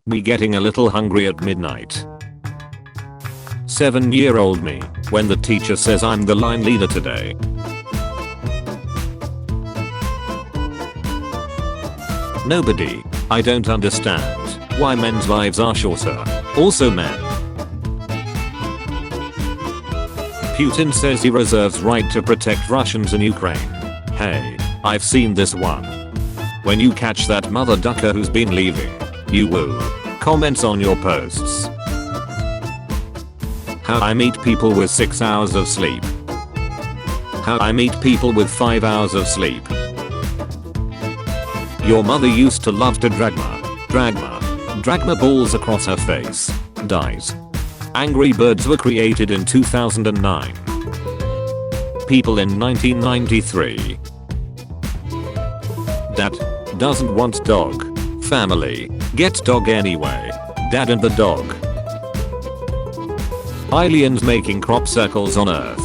Me getting a little hungry at midnight. 7-year-old me, when the teacher says I'm the line leader today. Nobody. I don't understand why men's lives are shorter. Also men. Putin says he reserves right to protect Russians in Ukraine. Hey, I've seen this one. When you catch that mother ducker who's been leaving, you woo. Comments on your posts. How I meet people with 6 hours of sleep. How I meet people with 5 hours of sleep. Your mother used to love to drag my balls across her face. Dies. Angry Birds were created in 2009. People in 1993. Dad doesn't want dog. Family gets dog anyway. Dad and the dog. Aliens making crop circles on Earth.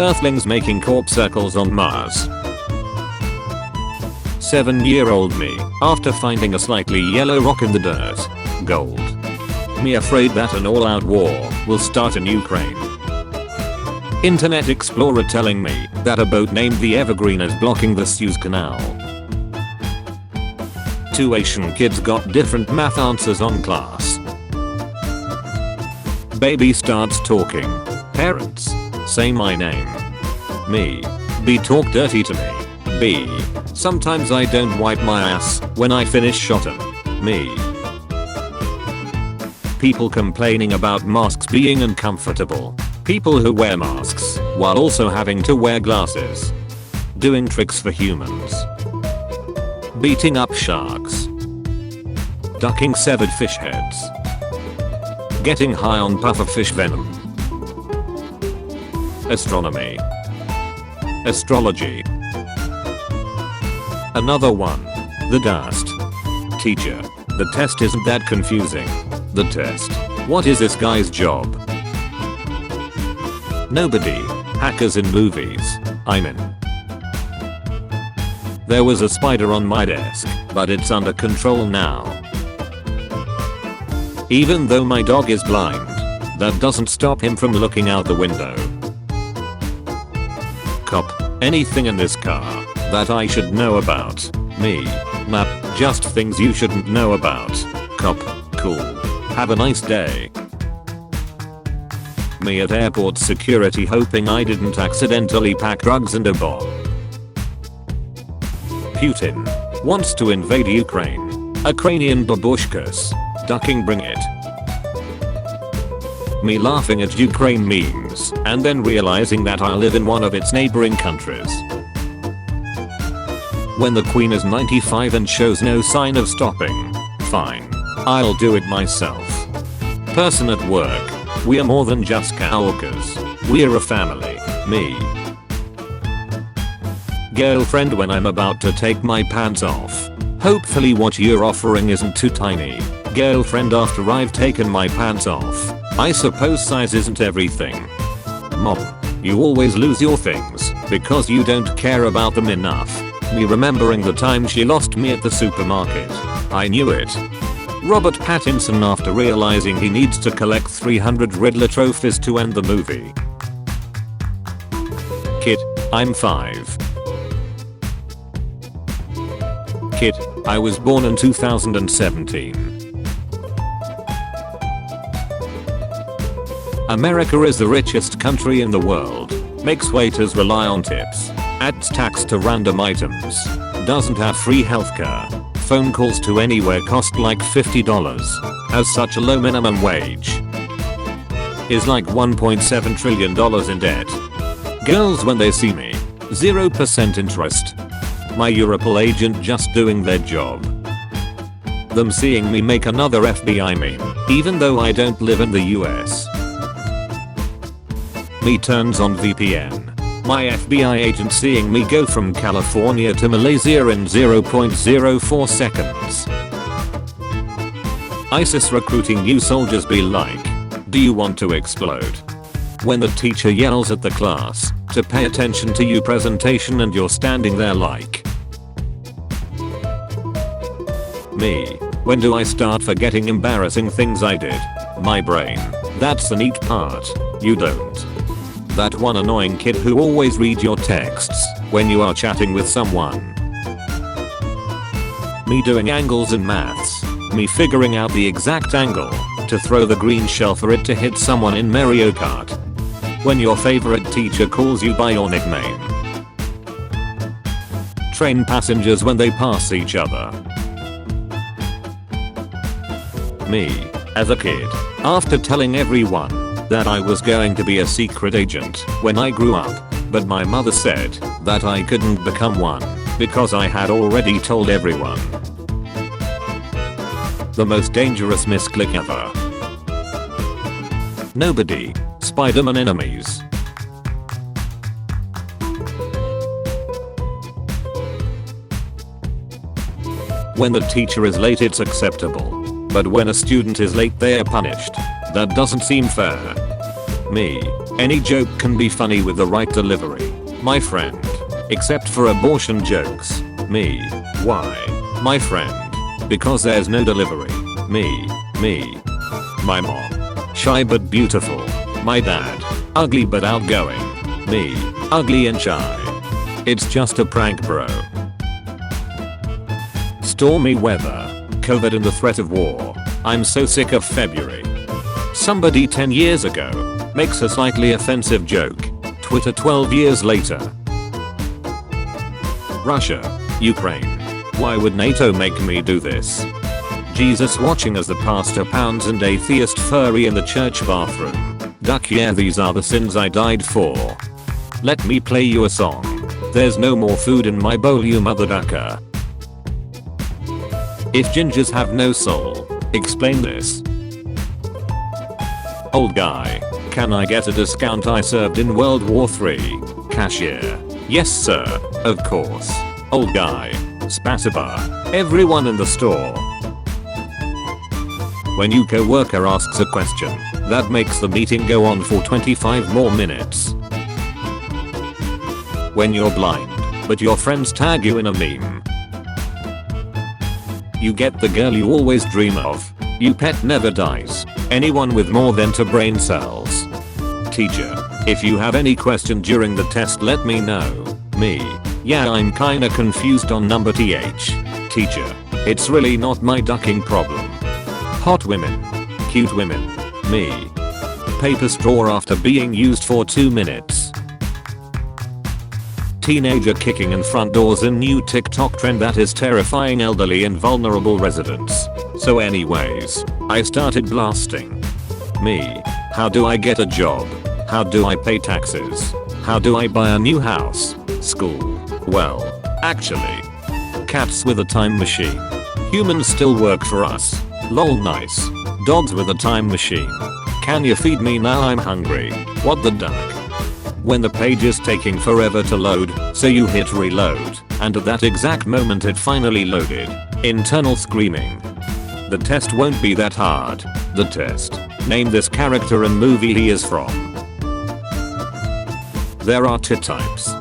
Earthlings making crop circles on Mars. 7-year-old me, after finding a slightly yellow rock in the dirt. Gold. Me afraid that an all-out war will start in Ukraine. Internet Explorer telling me that a boat named the Evergreen is blocking the Suez Canal. 2 Asian kids got different math answers on class. Baby starts talking. Parents say my name. Me. B talk dirty to me. B. Sometimes I don't wipe my ass when I finish shotten. Me. People complaining about masks being uncomfortable. People who wear masks while also having to wear glasses. Doing tricks for humans. Beating up sharks. Ducking severed fish heads. Getting high on pufferfish venom. Astronomy. Astrology. Another one. The dust. Teacher. The test isn't that confusing. The test. What is this guy's job? Nobody. Hackers in movies. I'm in. There was a spider on my desk, but it's under control now. Even though my dog is blind, that doesn't stop him from looking out the window. Cop. Anything in this car that I should know about? Me. Map. Just things you shouldn't know about. Cop. Cool. Have a nice day. Me at airport security hoping I didn't accidentally pack drugs and a bomb. Putin wants to invade Ukraine. Ukrainian babushkas. Ducking bring it. Me laughing at Ukraine memes and then realizing that I live in one of its neighboring countries. When the queen is 95 and shows no sign of stopping. Fine. I'll do it myself. Person at work. We are more than just coworkers. We're a family. Me. Girlfriend when I'm about to take my pants off. Hopefully what you're offering isn't too tiny. Girlfriend after I've taken my pants off. I suppose size isn't everything. Mom. You always lose your things because you don't care about them enough. Me remembering the time she lost me at the supermarket. I knew it. Robert Pattinson after realizing he needs to collect 300 Riddler trophies to end the movie. Kid. I'm 5. Kid. I was born in 2017. America is the richest country in the world. Makes waiters rely on tips. Adds tax to random items. Doesn't have free healthcare. Phone calls to anywhere cost like $50. Has such a low minimum wage. Is like $1.7 trillion in debt. Girls when they see me. 0% interest. My Europol agent just doing their job. Them seeing me make another FBI meme, even though I don't live in the US. Me turns on VPN. My FBI agent seeing me go from California to Malaysia in 0.04 seconds. ISIS recruiting new soldiers be like, do you want to explode? When the teacher yells at the class to pay attention to your presentation and you're standing there like. Me. When do I start forgetting embarrassing things I did? My brain. That's the neat part. You don't. That one annoying kid who always reads your texts when you are chatting with someone. Me doing angles in maths. Me figuring out the exact angle to throw the green shell for it to hit someone in Mario Kart. When your favorite teacher calls you by your nickname. Train passengers when they pass each other. Me, as a kid, after telling everyone that I was going to be a secret agent when I grew up, but my mother said that I couldn't become one because I had already told everyone. The most dangerous misclick ever. Nobody. Spider-Man enemies. When the teacher is late it's acceptable. But when a student is late they are punished. That doesn't seem fair. Me. Any joke can be funny with the right delivery. My friend. Except for abortion jokes. Me. Why? My friend. Because there's no delivery. Me. My mom. Shy but beautiful. My dad. Ugly but outgoing. Me. Ugly and shy. It's just a prank, bro. Stormy weather. COVID and the threat of war. I'm so sick of February. Somebody 10 years ago makes a slightly offensive joke. Twitter 12 years later. Russia. Ukraine. Why would NATO make me do this? Jesus watching as the pastor pounds an atheist furry in the church bathroom. Duck, yeah, these are the sins I died for. Let me play you a song. There's no more food in my bowl, you mother ducker. If gingers have no soul, explain this. Old guy. Can I get a discount? I served in World War III. Cashier. Yes sir, of course. Old guy. Spasiba. Everyone in the store. When your coworker asks a question, that makes the meeting go on for 25 more minutes. When you're blind, but your friends tag you in a meme. You get the girl you always dream of. Your pet never dies. Anyone with more than 2 brain cells. Teacher. If you have any question during the test let me know. Me. Yeah, I'm kinda confused on number th. Teacher. It's really not my ducking problem. Hot women. Cute women. Me. Paper straw after being used for 2 minutes. Teenager kicking in front doors in new TikTok trend that is terrifying elderly and vulnerable residents. So anyways, I started blasting. Me. How do I get a job? How do I pay taxes? How do I buy a new house? School. Well, actually. Cats with a time machine. Humans still work for us. Lol, nice. Dogs with a time machine. Can you feed me now? I'm hungry. What the duck? When the page is taking forever to load, so you hit reload, and at that exact moment it finally loaded. Internal screaming. The test won't be that hard. The test. Name this character and movie he is from. There are 2 types.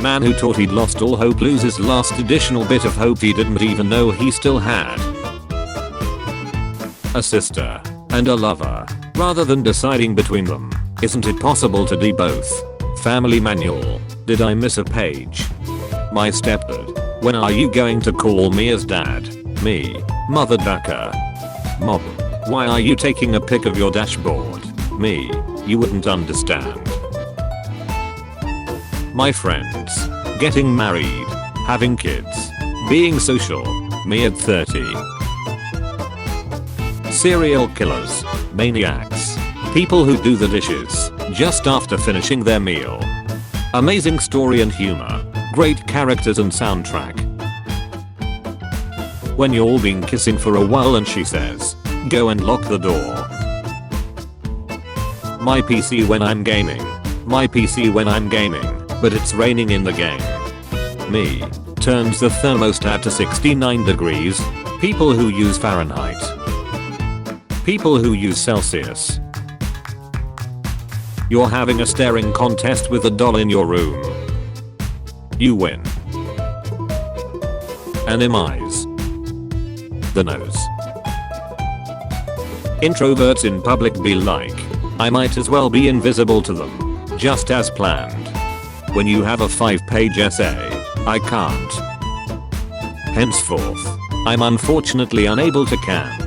Man who thought he'd lost all hope loses last additional bit of hope he didn't even know he still had. A sister and a lover. Rather than deciding between them, isn't it possible to do both? Family manual. Did I miss a page? My stepdad. When are you going to call me as dad? Me. Mother ducker. Mom. Why are you taking a pic of your dashboard? Me. You wouldn't understand. My friends. Getting married. Having kids. Being social. Me at 30. Serial killers. Maniacs. People who do the dishes just after finishing their meal. Amazing story and humor. Great characters and soundtrack. When you've all been kissing for a while and she says, go and lock the door. My PC when I'm gaming. My PC when I'm gaming. But it's raining in the game. Me. Turns the thermostat to 69 degrees. People who use Fahrenheit. People who use Celsius. You're having a staring contest with a doll in your room. You win. Animize. The nose. Introverts in public be like, I might as well be invisible to them. Just as planned. When you have a 5-page essay, I can't. Henceforth, I'm unfortunately unable to can.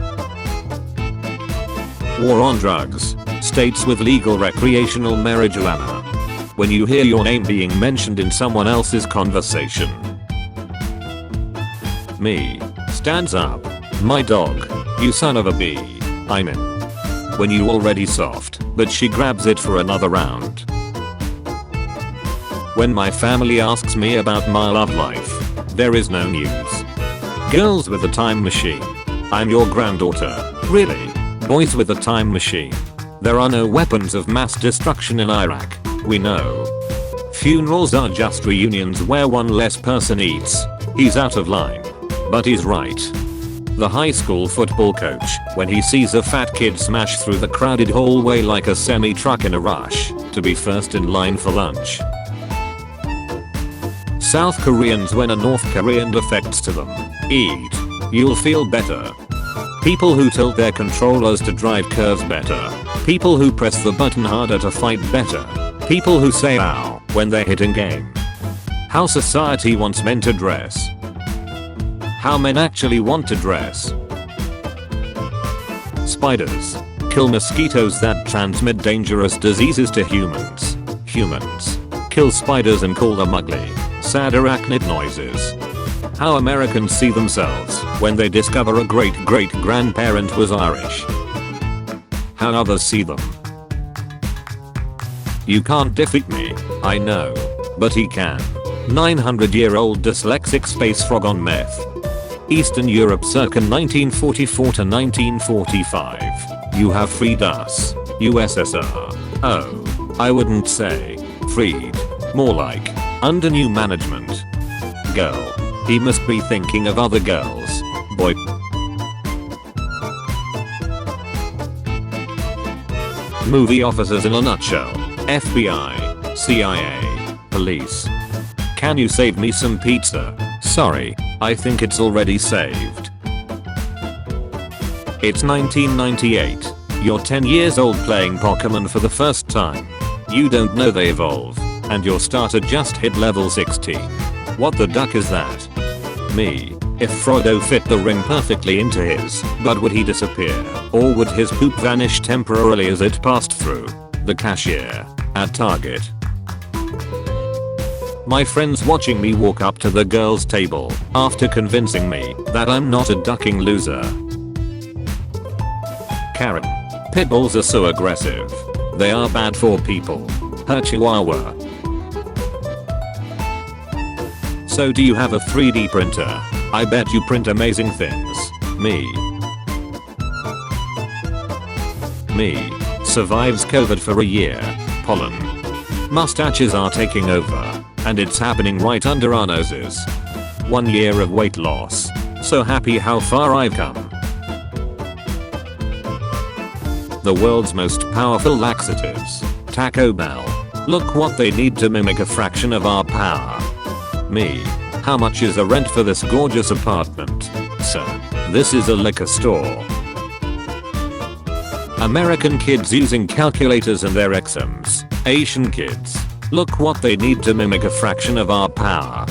War on drugs. States with legal recreational marijuana. When you hear your name being mentioned in someone else's conversation. Me. Stands up. My dog. You son of a bee. I'm in. When you already soft, but she grabs it for another round. When my family asks me about my love life, there is no news. Girls with a time machine. I'm your granddaughter. Really? Boys with a time machine. There are no weapons of mass destruction in Iraq. We know. Funerals are just reunions where one less person eats. He's out of line. But he's right. The high school football coach, when he sees a fat kid smash through the crowded hallway like a semi-truck in a rush, to be first in line for lunch. South Koreans when a North Korean defects to them. Eat. You'll feel better. People who tilt their controllers to drive curves better. People who press the button harder to fight better. People who say ow when they're hitting game. How society wants men to dress. How men actually want to dress. Spiders. Kill mosquitoes that transmit dangerous diseases to humans. Humans. Kill spiders and call them ugly, sad arachnid noises. How Americans see themselves when they discover a great-great-grandparent was Irish. How others see them. You can't defeat me, I know. But he can. 900-year-old dyslexic space frog on meth. Eastern Europe circa 1944 to 1945. You have freed us, USSR. Oh, I wouldn't say freed. More like under new management. Girl. He must be thinking of other girls. Boy. Movie officers in a nutshell. FBI, CIA, police. Can you save me some pizza? Sorry, I think it's already saved. It's 1998. You're 10 years old playing Pokemon for the first time. You don't know they evolve, and your starter just hit level 16. What the duck is that? Me. If Frodo fit the ring perfectly into his butt, would he disappear? Or would his poop vanish temporarily as it passed through the cashier at Target? My friends watching me walk up to the girls' table after convincing me that I'm not a ducking loser. Karen. Pit bulls are so aggressive. They are bad for people. Her chihuahua. So do you have a 3D printer? I bet you print amazing things. Me. Survives COVID for a year. Pollen. Mustaches are taking over. And it's happening right under our noses. 1 year of weight loss. So happy how far I've come. The world's most powerful laxatives. Taco Bell. Look what they need to mimic a fraction of our power. Me. How much is the rent for this gorgeous apartment? Sir. This is a liquor store. American kids using calculators in their exams. Asian kids. Look what they need to mimic a fraction of our power.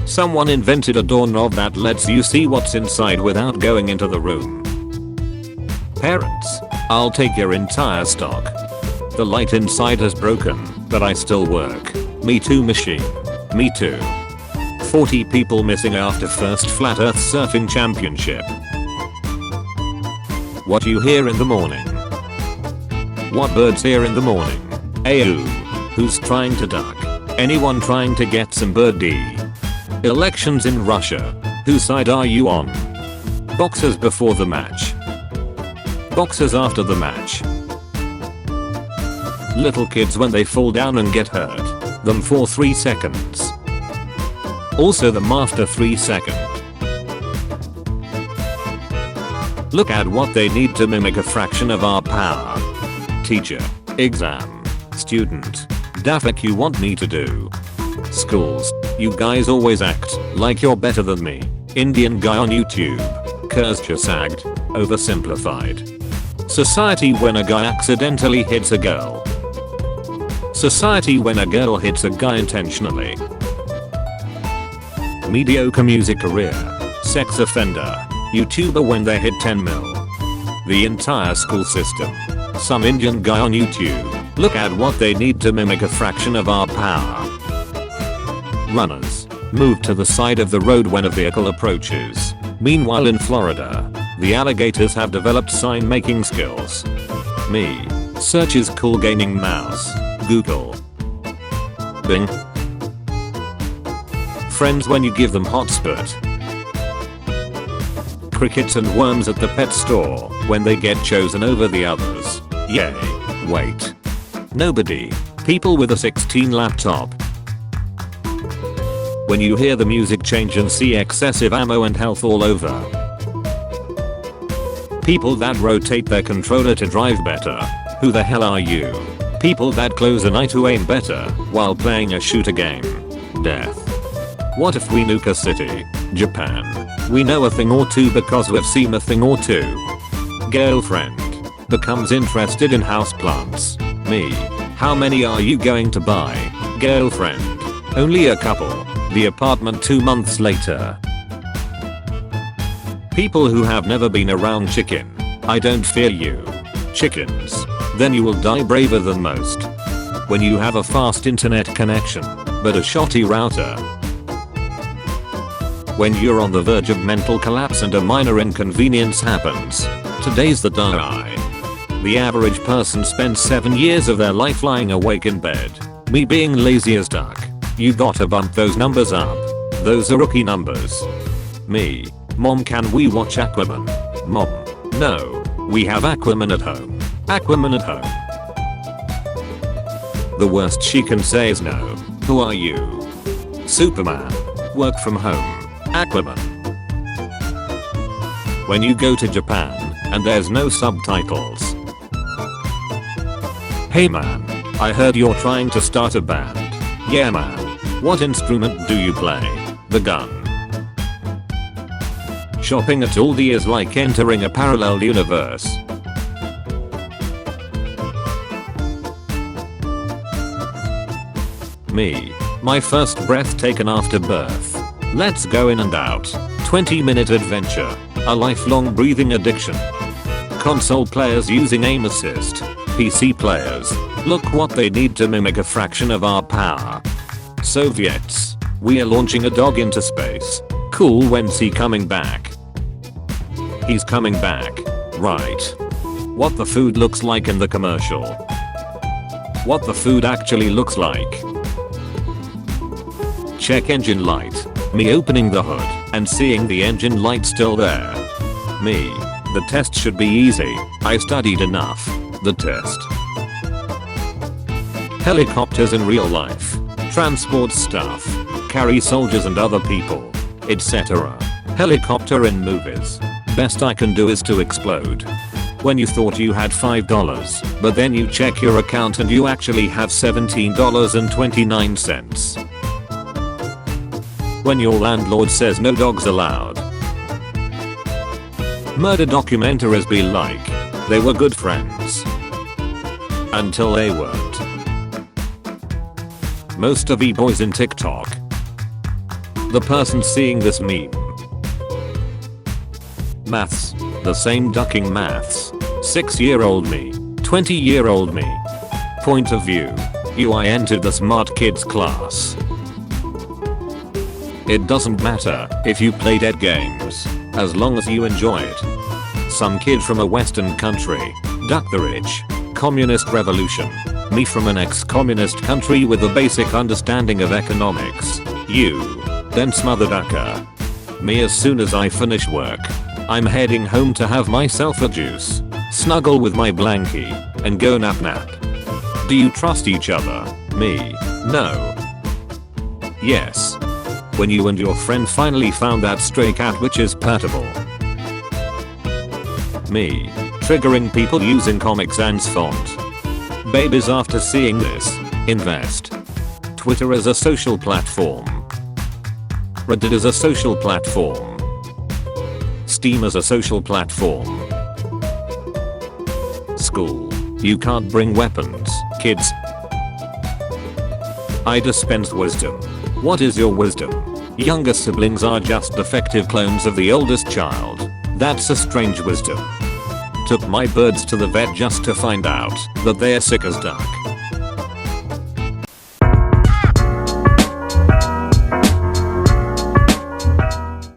Someone invented a doorknob that lets you see what's inside without going into the room. Parents. I'll take your entire stock. The light inside has broken, but I still work. Me too machine. Me too. 40 people missing after first flat earth surfing championship. What you hear in the morning? What birds hear in the morning? Ayoo. Who's trying to duck? Anyone trying to get some birdie? Elections in Russia. Whose side are you on? Boxers before the match. Boxers after the match. Little kids when they fall down and get hurt. Them for 3 seconds. Also them after 3 seconds. Look at what they need to mimic a fraction of our power. Teacher. Exam. Student. Daffy, you want me to do? Schools. You guys always act like you're better than me. Indian guy on YouTube. Cursed sagged. Oversimplified. Society when a guy accidentally hits a girl. Society when a girl hits a guy intentionally. Mediocre music career. Sex offender. YouTuber when they hit 10 mil. The entire school system. Some Indian guy on YouTube. Look at what they need to mimic a fraction of our power. Runners. Move to the side of the road when a vehicle approaches. Meanwhile in Florida, the alligators have developed sign making skills. Me. Search is cool gaming mouse. Google. Bing. Friends when you give them hotspot. Crickets and worms at the pet store when they get chosen over the others. Yay. Wait. Nobody. People with a 16 laptop. When you hear the music change and see excessive ammo and health all over. People that rotate their controller to drive better. Who the hell are you? People that close an eye to aim better while playing a shooter game. Death. What if we nuke a city? Japan. We know a thing or two because we've seen a thing or two. Girlfriend. Becomes interested in houseplants. Me. How many are you going to buy? Girlfriend. Only a couple. The apartment 2 months later. People who have never been around chicken. I don't fear you. Chickens. Then you will die braver than most. When you have a fast internet connection, but a shoddy router. When you're on the verge of mental collapse and a minor inconvenience happens. Today's the day. The average person spends 7 years of their life lying awake in bed. Me being lazy as duck. You gotta bump those numbers up. Those are rookie numbers. Me. Mom, can we watch Aquaman? Mom. No. We have Aquaman at home. Aquaman at home. The worst she can say is no. Who are you? Superman. Work from home. Aquaman. When you go to Japan and there's no subtitles. Hey man, I heard you're trying to start a band. Yeah man. What instrument do you play? The gun. Shopping at Aldi is like entering a parallel universe. Me. My first breath taken after birth. Let's go in and out. 20-minute adventure. A lifelong breathing addiction. Console players using aim assist. PC players. Look what they need to mimic a fraction of our power. Soviets. We are launching a dog into space. Cool, when's he coming back? He's coming back. Right. What the food looks like in the commercial. What the food actually looks like. Check engine light. Me opening the hood and seeing the engine light still there. Me. The test should be easy. I studied enough. The test. Helicopters in real life. Transport stuff. Carry soldiers and other people. Etc. Helicopter in movies. Best I can do is to explode. When you thought you had $5, but then you check your account and you actually have $17.29. When your landlord says no dogs allowed. Murder documentaries be like, they were good friends. Until they weren't. Most of boys in TikTok. The person seeing this meme. Maths. The same ducking maths. 6-year-old me. 20-year-old me. Point of view. I entered the smart kids class. It doesn't matter if you play dead games, as long as you enjoy it. Some kid from a western country. Duck the rich. Communist revolution. Me from an ex-communist country with a basic understanding of economics. You. Then smother ducker. Me as soon as I finish work. I'm heading home to have myself a juice. Snuggle with my blankie. And go nap. Do you trust each other? Me. No. Yes. When you and your friend finally found that stray cat which is patable. Me. Triggering people using Comic Sans font. Babies after seeing this. Invest. Twitter as a social platform. Reddit as a social platform. Steam as a social platform. School. You can't bring weapons, kids. I dispense wisdom. What is your wisdom? Younger siblings are just defective clones of the oldest child. That's a strange wisdom. Took my birds to the vet just to find out that they're sick as duck.